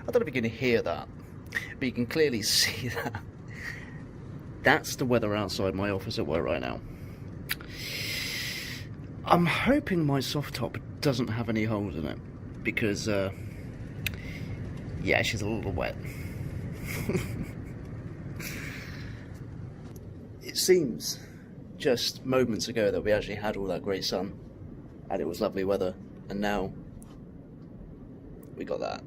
I don't know if you can hear that, but you can clearly see that. That's the weather outside my office at work right now. I'm hoping my soft top doesn't have any holes in it, because, yeah, she's a little wet. It seems just moments ago that we actually had all that great sun, and it was lovely weather, and now we got that.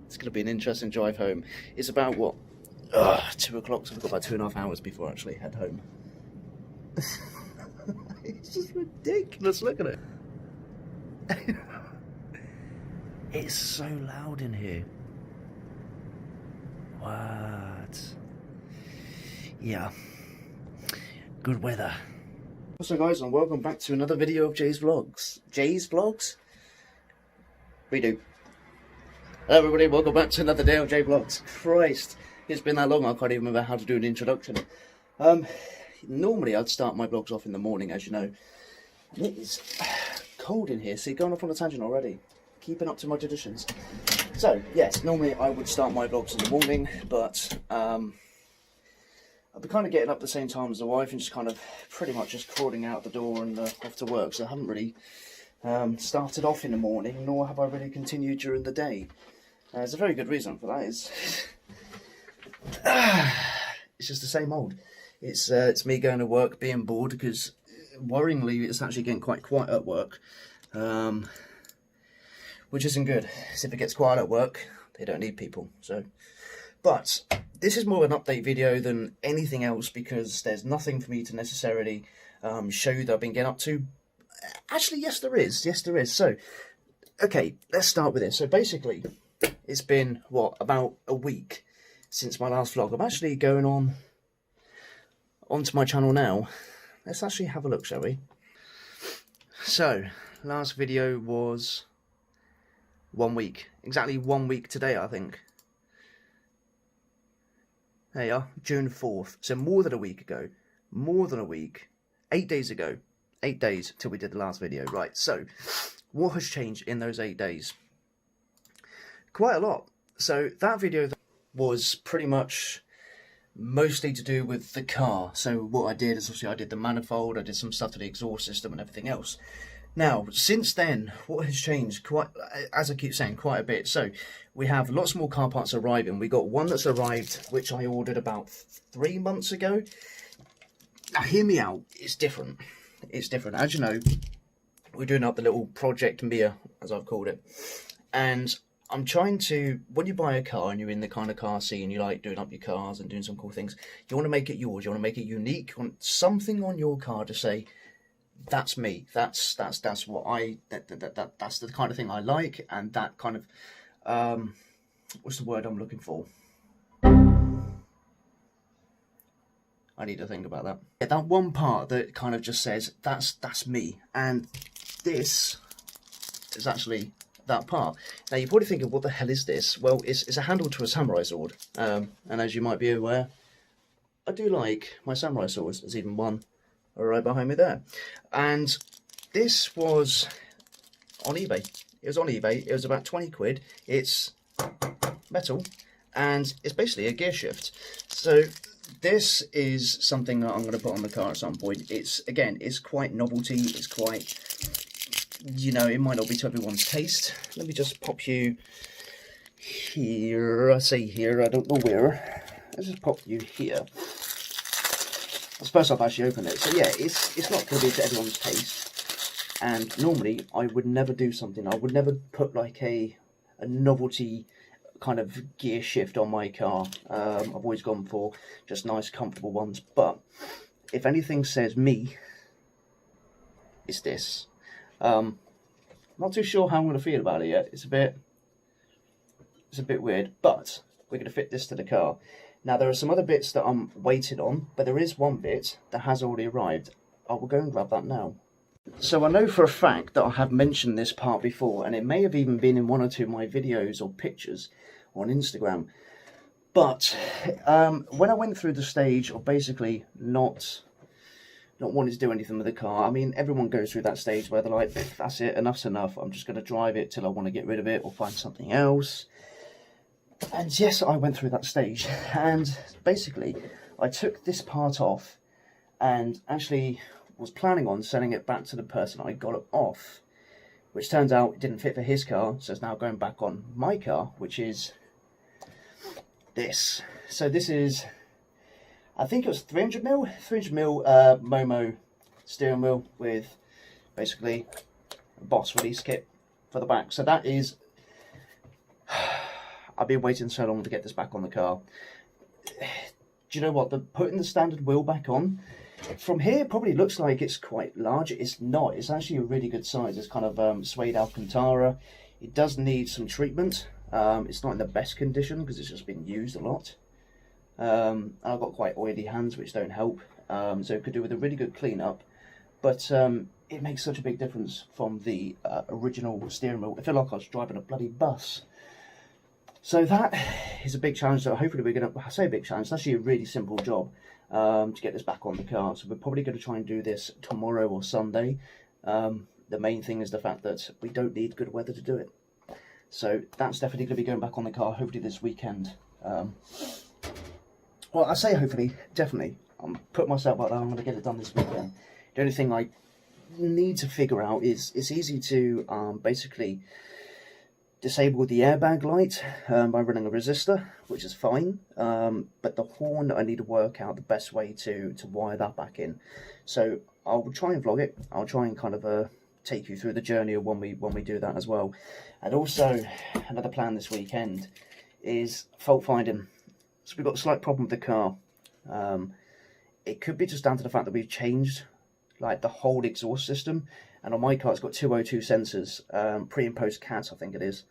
It's going to be an interesting drive home. It's about, what, 2 o'clock, so we've got about 2.5 hours before I actually head home. It's just ridiculous, look at it. It's so loud in here. What? Yeah. Good weather. So guys, and welcome back to another video of Jay's Vlogs. Jay's Vlogs? Redo. Hello everybody, welcome back to another day of Jay Vlogs. Christ, it's been that long I can't even remember how to do an introduction. Normally I'd start my vlogs off in the morning, as you know. And it is cold in here, see, going off on a tangent already. Keeping up to my traditions. So, yes, normally I would start my vlogs in the morning, but I'll be kind of getting up at the same time as the wife and just kind of pretty much just crawling out the door and off to work. So I haven't really started off in the morning, nor have I really continued during the day. There's a very good reason for that. It's just the same old. It's me going to work, being bored, because worryingly it's actually getting quite quiet at work, which isn't good. Because if it gets quiet at work, they don't need people. So, but this is more of an update video than anything else, because there's nothing for me to necessarily show you that I've been getting up to. Actually, yes there is. Yes there is. So, okay, let's start with this. So basically, it's been, what, about a week since my last vlog. I'm actually going onto my channel now. Let's actually have a look, shall we? So, last video was 1 week. Exactly 1 week today, I think. There you are, June 4th. So more than a week ago. More than a week. 8 days ago. 8 days till we did the last video. Right, so, what has changed in those 8 days? Quite a lot. So, that video was pretty much mostly to do with the car. So what I did is, obviously I did the manifold, I did some stuff to the exhaust system and everything else. Now, since then, what has changed quite, as I keep saying, quite a bit. So we have lots more car parts arriving. We got one that's arrived, which I ordered about 3 months ago. Now, hear me out, it's different. It's different. As you know, we're doing up the little Project Mia, as I've called it. And I'm trying to, when you buy a car and you're in the kind of car scene, you like doing up your cars and doing some cool things, you want to make it yours, you want to make it unique, you want something on your car to say, that's me, that's what that's the kind of thing I like, and that kind of, what's the word I'm looking for? I need to think about that. Yeah, that one part that kind of just says, that's me, and this is actually that part. Now you're probably thinking, what the hell is this? Well, it's a handle to a samurai sword, and as you might be aware, I do like my samurai swords. There's even one right behind me there, and this was on eBay. It was on eBay. It was about 20 quid. It's metal, and it's basically a gear shift. So this is something that I'm going to put on the car at some point. It's, again, it's quite novelty. It's quite, you know, it might not be to everyone's taste. Let me just pop you here. I say here, I don't know where. Let's just pop you here. It's the first I've actually opened it. So yeah, it's not going to be to everyone's taste. And normally, I would never do something. I would never put like a novelty kind of gear shift on my car. I've always gone for just nice, comfortable ones. But if anything says me, it's this. Not too sure how I'm going to feel about it yet. It's a bit weird, but we're going to fit this to the car. Now there are some other bits that I'm waiting on, but there is one bit that has already arrived. I will go and grab that now. So I know for a fact that I have mentioned this part before, and it may have even been in one or two of my videos or pictures on Instagram. But when I went through the stage of basically not not wanting to do anything with the car. I mean, everyone goes through that stage where they're like, that's it, enough's enough. I'm just going to drive it till I want to get rid of it or find something else. And yes, I went through that stage. And basically, I took this part off and actually was planning on sending it back to the person I got it off, which turns out it didn't fit for his car, so it's now going back on my car, which is this. So this is, I think it was 300mm Momo steering wheel with basically a Boss release kit for the back. So that is, I've been waiting so long to get this back on the car. Do you know what? Putting the standard wheel back on, from here it probably looks like it's quite large. It's not. It's actually a really good size. It's kind of suede Alcantara. It does need some treatment. It's not in the best condition because it's just been used a lot. I've got quite oily hands, which don't help. So it could do with a really good cleanup. But it makes such a big difference from the original steering wheel. I feel like I was driving a bloody bus. So that is a big challenge. So hopefully we're going to, I say a big challenge, it's actually a really simple job to get this back on the car. So we're probably going to try and do this tomorrow or Sunday. The main thing is the fact that we don't need good weather to do it. So that's definitely going to be going back on the car, hopefully this weekend. Well, I say hopefully, definitely. I'm putting myself out there, I'm going to get it done this weekend. The only thing I need to figure out is, it's easy to basically disable the airbag light by running a resistor, which is fine, but the horn, I need to work out the best way to wire that back in. So I'll try and vlog it. I'll try and kind of take you through the journey of when we do that as well. And also another plan this weekend is fault finding. So we've got a slight problem with the car. It could be just down to the fact that we've changed like the whole exhaust system, and on my car it's got 202 sensors, pre and post CAT I think it is,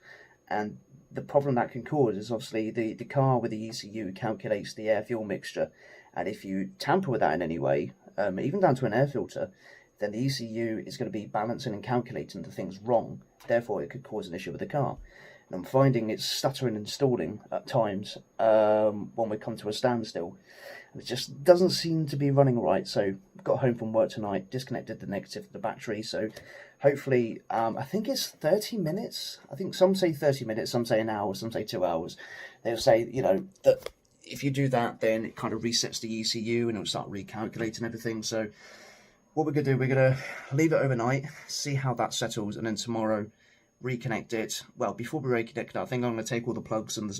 and the problem that can cause is obviously the car with the ECU calculates the air fuel mixture, and if you tamper with that in any way, even down to an air filter, then the ECU is going to be balancing and calculating the things wrong, therefore it could cause an issue with the car. And I'm finding it's stuttering and stalling at times when we come to a standstill. It just doesn't seem to be running right. So got home from work tonight, disconnected the negative of the battery. So hopefully, I think it's 30 minutes. I think some say 30 minutes, some say an hour, some say 2 hours. They'll say, you know, that if you do that, then it kind of resets the ECU and it'll start recalculating everything. So what we're going to do, we're going to leave it overnight, see how that settles, and then tomorrow reconnect it. Well, before we reconnect it, I think I'm going to take all the plugs and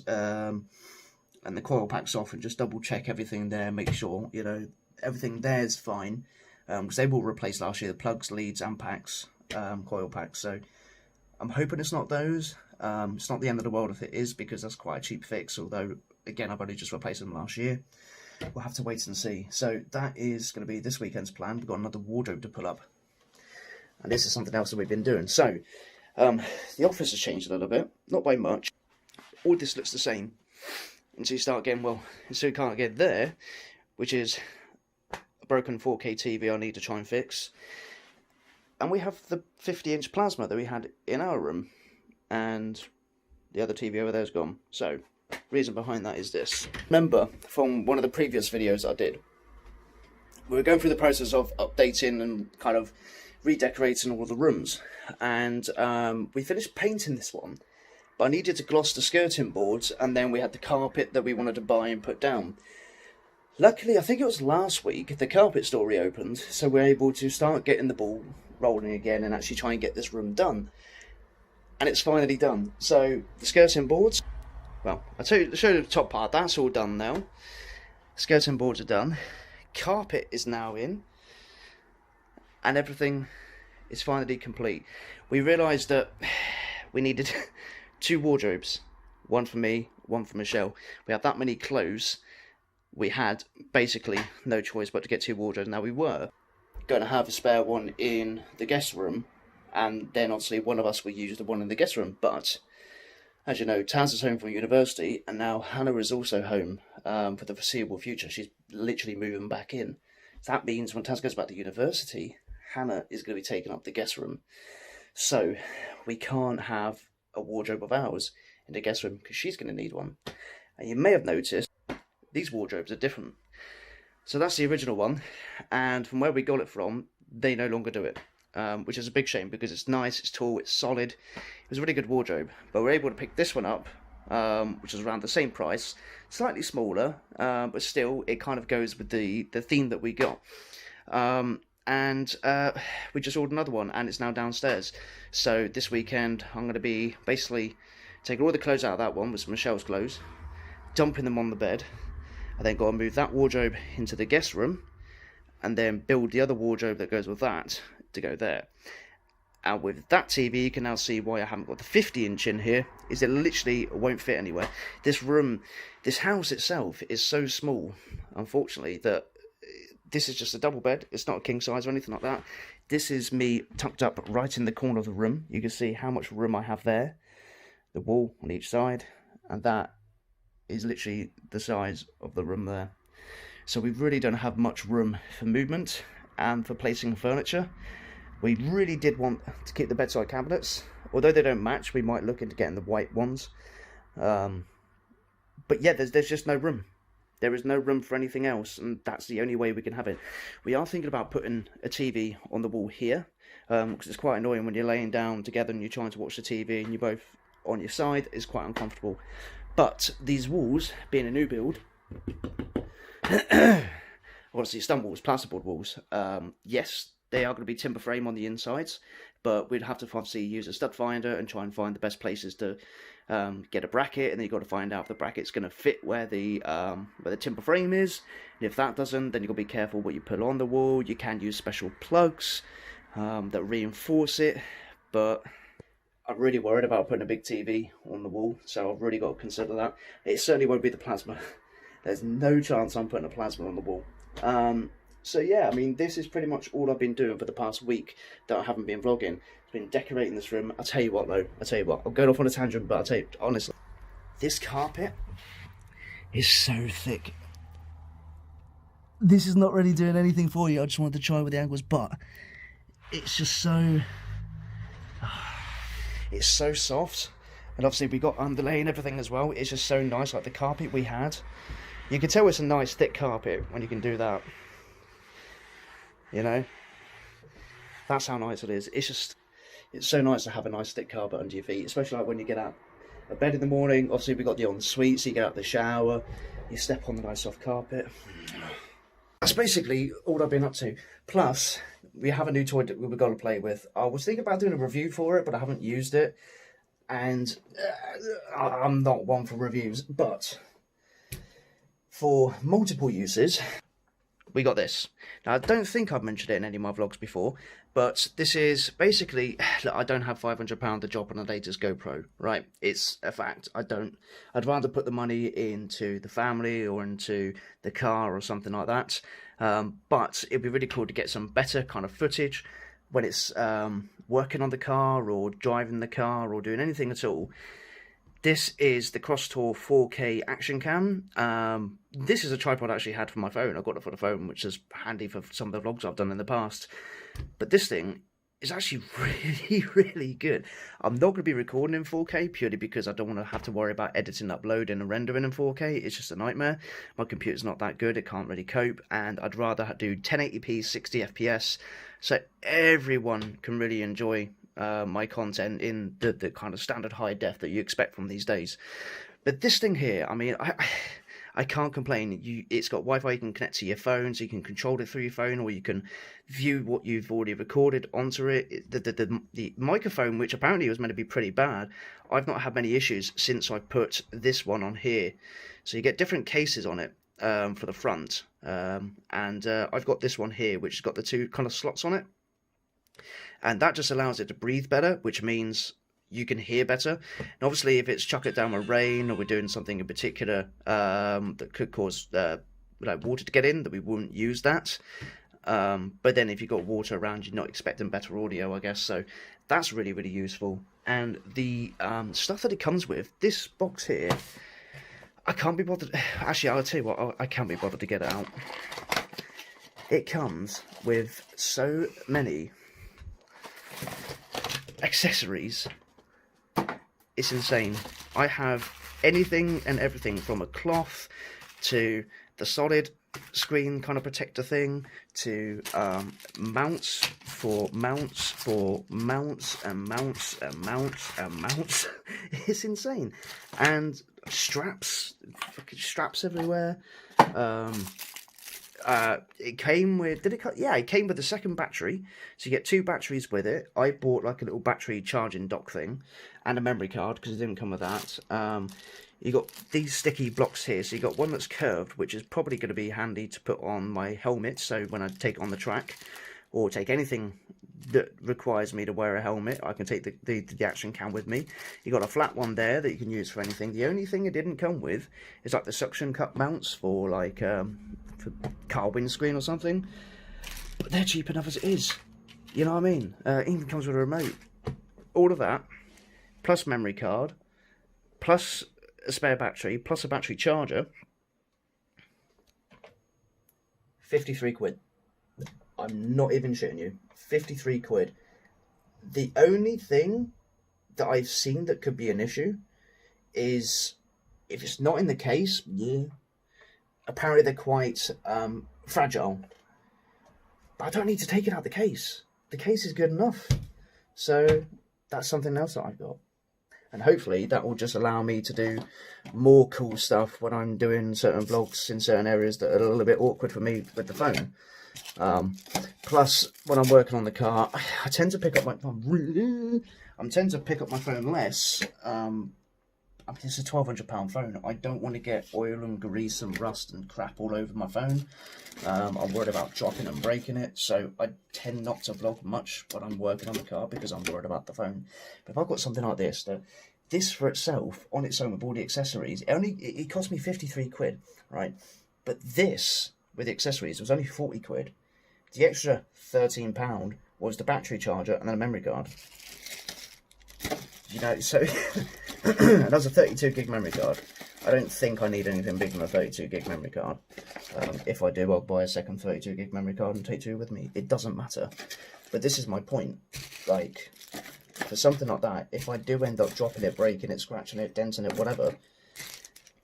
the coil packs off and just double check everything there, make sure, you know, everything there is fine, because they will replace last year the plugs, leads and packs, coil packs. So I'm hoping it's not those. It's not the end of the world if it is, because that's quite a cheap fix, although again I've only just replaced them last year. We'll have to wait and see. So that is going to be this weekend's plan. We've got another wardrobe to pull up, and this is something else that we've been doing. So the office has changed a little bit, not by much. All this looks the same until you start getting, well, until you can't get there, which is a broken 4K TV I need to try and fix. And we have the 50-inch plasma that we had in our room, and the other TV over there's gone. So reason behind that is this. Remember from one of the previous videos I did, we were going through the process of updating and kind of redecorating all the rooms, and we finished painting this one, but I needed to gloss the skirting boards, and then we had the carpet that we wanted to buy and put down. Luckily, I think it was last week, the carpet store reopened, so we're able to start getting the ball rolling again and actually try and get this room done. And it's finally done. So the skirting boards, well, I'll show you the top part, that's all done now. Skirting boards are done, carpet is now in, and everything is finally complete. We realised that we needed 2 wardrobes, one for me, one for Michelle. We had that many clothes, we had basically no choice but to get 2 wardrobes. Now we were going to have a spare one in the guest room, and then obviously one of us will use the one in the guest room, but as you know, Taz is home from university, and now Hannah is also home for the foreseeable future. She's literally moving back in. That means when Taz goes back to university, Hannah is going to be taking up the guest room. So we can't have a wardrobe of ours in the guest room because she's going to need one. And you may have noticed these wardrobes are different. So that's the original one, and from where we got it from, they no longer do it, which is a big shame because it's nice, it's tall, it's solid. It was a really good wardrobe, but we're able to pick this one up, which is around the same price, slightly smaller, but still it kind of goes with the theme that we got. And we just ordered another one, and it's now downstairs. So this weekend I'm going to be basically taking all the clothes out of that one, with some Michelle's clothes, dumping them on the bed. I then got to move that wardrobe into the guest room, and then build the other wardrobe that goes with that to go there. And with that TV, you can now see why I haven't got the 50-inch in here, is it literally won't fit anywhere. This room, this house itself is so small, unfortunately, that this is just a double bed. It's not a king size or anything like that. This is me tucked up right in the corner of the room. You can see how much room I have there. The wall on each side, and that is literally the size of the room there. So we really don't have much room for movement and for placing furniture. We really did want to keep the bedside cabinets, although they don't match. We might look into getting the white ones, but yeah, there's just no room. There is no room for anything else, and that's the only way we can have it. We are thinking about putting a TV on the wall here, because it's quite annoying when you're laying down together and you're trying to watch the TV and you're both on your side. It's quite uncomfortable. But these walls, being a new build, obviously stone walls, plasterboard walls, yes, they are going to be timber frame on the insides, but we'd have to obviously use a stud finder and try and find the best places to get a bracket, and then you've got to find out if the bracket's going to fit where the timber frame is. And if that doesn't, then you've got to be careful what you put on the wall. You can use special plugs that reinforce it, but I'm really worried about putting a big TV on the wall, so I've really got to consider that. It certainly won't be the plasma. There's no chance I'm putting a plasma on the wall. So yeah, I mean, this is pretty much all I've been doing for the past week that I haven't been vlogging. I've been decorating this room. I'll tell you what though, I'm going off on a tangent, but I'll tell you, honestly, this carpet is so thick. This is not really doing anything for you. I just wanted to try with the angles, but it's just so... It's so soft, and obviously we got underlay and everything as well. It's just so nice, like the carpet we had. You can tell it's a nice thick carpet when you can do that. You know? That's how nice it is. It's so nice to have a nice thick carpet under your feet, especially like when you get out of bed in the morning. Obviously we got the ensuite, so you get out of the shower, you step on the nice soft carpet. That's basically all I've been up to. Plus, we have a new toy that we've got to play with. I was thinking about doing a review for it, but I haven't used it. And I'm not one for reviews, but for multiple uses, we got this. Now, I don't think I've mentioned it in any of my vlogs before, but this is basically, look, I don't have £500 to drop on the latest GoPro, right? It's a fact. I don't. I'd rather put the money into the family or into the car or something like that. But it'd be really cool to get some better kind of footage when it's working on the car or driving the car or doing anything at all. This is the Crosstour 4K action cam. This is a tripod I actually had for my phone. I got it for the phone, which is handy for some of the vlogs I've done in the past. But this thing is actually really, really good. I'm not going to be recording in 4K purely because I don't want to have to worry about editing, uploading and rendering in 4K. It's just a nightmare. My computer's not that good. It can't really cope. And I'd rather do 1080p, 60 FPS, so everyone can really enjoy my content in the kind of standard high def that you expect from these days. But this thing here, I mean, I can't complain. It's got Wi-Fi. You can connect to your phone, so you can control it through your phone, or you can view what you've already recorded onto it. The microphone, which apparently was meant to be pretty bad, I've not had many issues since I put this one on here. So you get different cases on it for the front, and I've got this one here, which has got the two kind of slots on it, and that just allows it to breathe better, which means you can hear better. And obviously if it's chuck it down with rain, or we're doing something in particular that could cause like water to get in, that we wouldn't use that. But then if you've got water around, you're not expecting better audio, I guess. So that's really, really useful. And the stuff that it comes with, this box here, I can't be bothered. Actually, I'll tell you what, I can't be bothered to get it out. It comes with so many accessories. It's insane. I have anything and everything from a cloth to the solid screen kind of protector thing, to mounts for mounts for mounts and mounts and mounts and mounts. It's insane. And straps, fucking straps everywhere. It came with, did it come? Yeah, it came with the second battery, so you get 2 batteries with it. I bought like a little battery charging dock thing and a memory card because it didn't come with that. You got these sticky blocks here, so you got one that's curved, which is probably going to be handy to put on my helmet, so when I take it on the track or take anything that requires me to wear a helmet, I can take the action cam with me. You got a flat one there that you can use for anything. The only thing it didn't come with is like the suction cup mounts for like for car windscreen or something, but they're cheap enough as it is, you know what I mean? It even comes with a remote. All of that plus memory card plus a spare battery plus a battery charger, 53 quid. I'm not even shitting you. 53 quid. The only thing that I've seen that could be an issue is if it's not in the case. Yeah, apparently they're quite fragile, but I don't need to take it out of the case. The case is good enough. So that's something else that I've got. And hopefully that will just allow me to do more cool stuff when I'm doing certain vlogs in certain areas that are a little bit awkward for me with the phone. Plus, when I'm working on the car, I tend to pick up my phone. I tend to pick up my phone less. I mean, it's a £1,200 phone. I don't want to get oil and grease and rust and crap all over my phone. I'm worried about dropping and breaking it, so I tend not to vlog much when I'm working on the car because I'm worried about the phone. But if I've got something like this, this for itself, on its own with all the accessories, it cost me 53 quid, right? But this, with the accessories, was only 40 quid. The extra £13 was the battery charger and then a memory card. You know, so that's a 32 gig memory card. I don't think I need anything bigger than a 32 gig memory card. If I do, I'll buy a second 32 gig memory card and take 2 with me. It doesn't matter. But this is my point. Like, for something like that, if I do end up dropping it, breaking it, scratching it, denting it, whatever,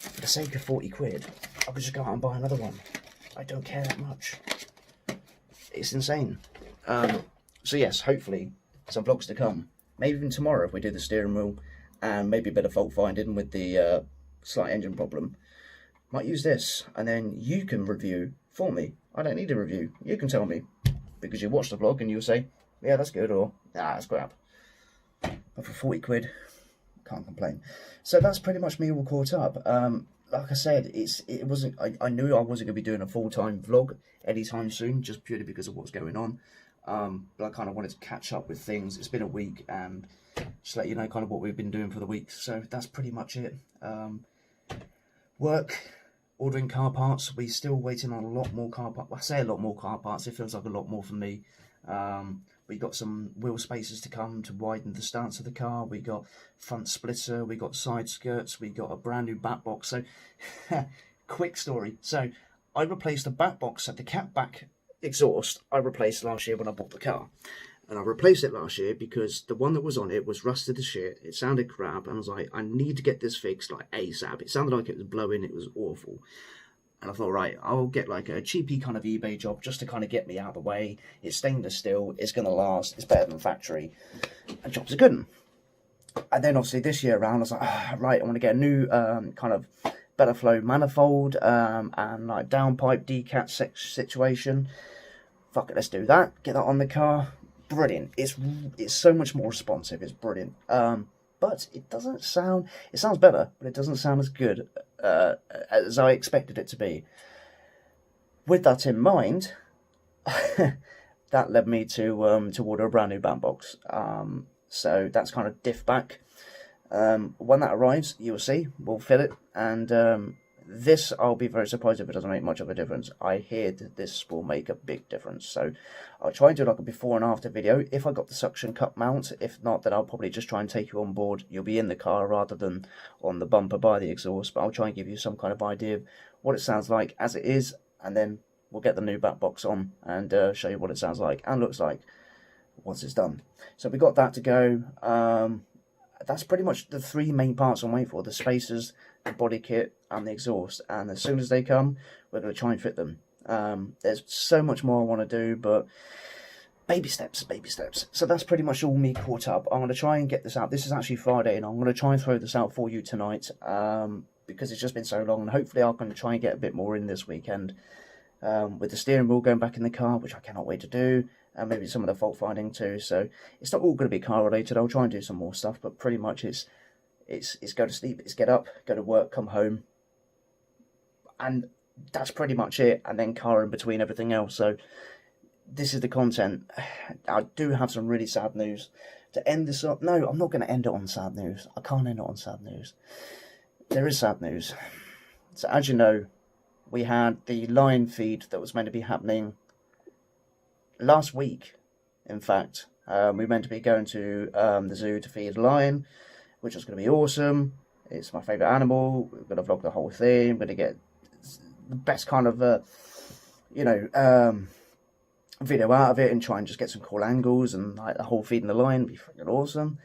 for the sake of 40 quid, I could just go out and buy another one. I don't care that much. It's insane. So yes, hopefully some vlogs to come. Maybe even tomorrow if we do the steering wheel and maybe a bit of fault finding with the slight engine problem. Might use this and then you can review for me. I don't need a review. You can tell me because you watch the vlog and you'll say, yeah, that's good, or nah, that's crap. But for 40 quid, can't complain. So that's pretty much me all caught up. Like I said, it wasn't. I knew I wasn't going to be doing a full-time vlog anytime soon, just purely because of what's going on. But I kind of wanted to catch up with things. It's been a week, and just let you know kind of what we've been doing for the week. So that's pretty much it. Work, ordering car parts. We're still waiting on a lot more car parts. Well, I say a lot more car parts. It feels like a lot more for me. We got some wheel spacers to come to widen the stance of the car. We got front splitter. We got side skirts. We got a brand new back box. So, quick story. So, I replaced the back box at the cat back exhaust. I replaced last year when I bought the car, and I replaced it last year because the one that was on it was rusted as shit. It sounded crap, and I was like, I need to get this fixed like ASAP. It sounded like it was blowing. It was awful. And I thought, right, I'll get like a cheapy kind of eBay job just to kind of get me out of the way. It's stainless steel, it's going to last, it's better than factory. And jobs are good. And then obviously this year around, I was like, right, I want to get a new kind of better flow manifold and like downpipe decat situation. Fuck it, let's do that. Get that on the car. Brilliant. It's so much more responsive. It's brilliant. But it doesn't sound, it sounds better, but it doesn't sound as good as I expected it to be. With that in mind, that led me to order a brand new band box. So that's kind of diff back. When that arrives, you'll see, we'll fit it. And this, I'll be very surprised if it doesn't make much of a difference. I hear that this will make a big difference. So I'll try and do like a before and after video if I got the suction cup mount. If not, then I'll probably just try and take you on board. You'll be in the car rather than on the bumper by the exhaust. But I'll try and give you some kind of idea of what it sounds like as it is. And then we'll get the new back box on and show you what it sounds like and looks like once it's done. So we got that to go. that's pretty much the three main parts I'm waiting for: the spacers, the body kit, and the exhaust. And as soon as they come, we're going to try and fit them. There's so much more I want to do, but baby steps, baby steps. So that's pretty much all me caught up. I'm going to try and get this out. This is actually Friday, and I'm going to try and throw this out for you tonight, because it's just been so long, and hopefully I can try and get a bit more in this weekend. With the steering wheel going back in the car, which I cannot wait to do, and maybe some of the fault finding too. So it's not all going to be car related. I'll try and do some more stuff, but pretty much it's go to sleep, it's get up, go to work, come home, and that's pretty much it. And then car in between everything else. So this is the content. I do have some really sad news to end this up. No, I'm not going to end it on sad news. I can't end it on sad news. There is sad news. So as you know, we had the lion feed that was meant to be happening last week. In fact, we meant to be going to the zoo to feed a lion, which was going to be awesome. It's my favourite animal. We're going to vlog the whole thing. We're going to get the best kind of, video out of it and try and just get some cool angles, and like the whole feeding the lion would be freaking awesome.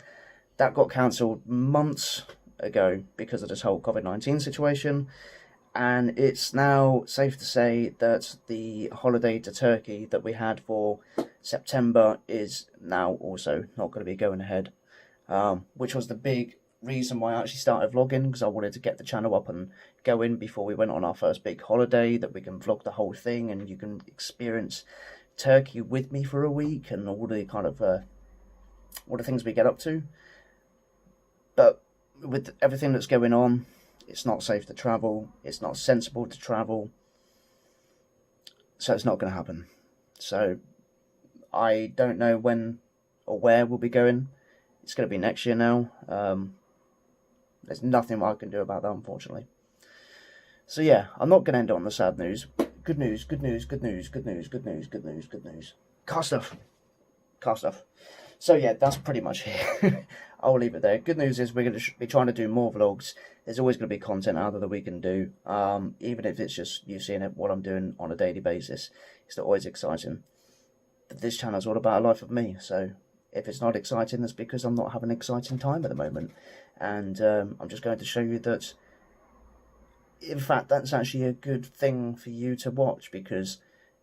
That got cancelled months ago because of this whole COVID-19 situation. And it's now safe to say that the holiday to Turkey that we had for September is now also not going to be going ahead, which was the big reason why I actually started vlogging, because I wanted to get the channel up and going before we went on our first big holiday, that we can vlog the whole thing and you can experience Turkey with me for a week and all the kind of all the things we get up to. But with everything that's going on, it's not safe to travel, it's not sensible to travel, so it's not going to happen. So I don't know when or where we'll be going. It's going to be next year now. There's nothing I can do about that, unfortunately. So yeah, I'm not going to end it on the sad news. Good news, good news, good news, good news, good news, good news, good news. Car stuff. Car stuff. So yeah, that's pretty much it. I'll leave it there. Good news is we're going to be trying to do more vlogs. There's always going to be content out there that we can do. Even if it's just you seeing it, what I'm doing on a daily basis. It's always exciting. But this channel is all about a life of me. So if it's not exciting, that's because I'm not having an exciting time at the moment. And I'm just going to show you that, in fact, that's actually a good thing for you to watch, because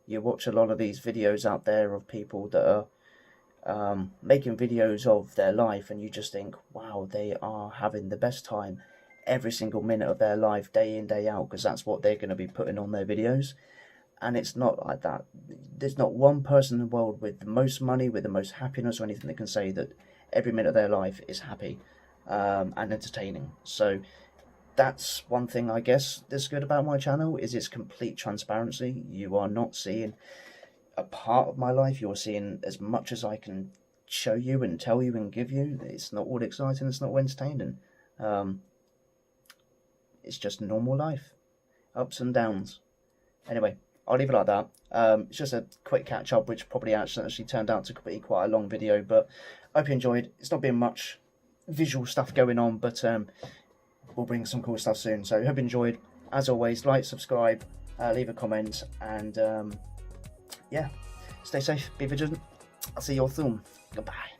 you watch a lot of these videos out there of people that are making videos of their life, and you just think, wow, they are having the best time every single minute of their life, day in, day out, because that's what they're going to be putting on their videos. And it's not like that. There's not one person in the world with the most money, with the most happiness or anything that can say that every minute of their life is happy and entertaining. So that's one thing, I guess, that's good about my channel, is its complete transparency. You are not seeing a part of my life. You're seeing as much as I can show you and tell you and give you. It's not all exciting, it's not all entertaining. It's just normal life, ups and downs. Anyway, I'll leave it like that. It's just a quick catch up, which probably actually turned out to be quite a long video, but I hope you enjoyed. It's not been much visual stuff going on, but we'll bring some cool stuff soon. So I hope you enjoyed. As always, like, subscribe, leave a comment, and yeah, stay safe, be vigilant. I'll see you all soon. Goodbye.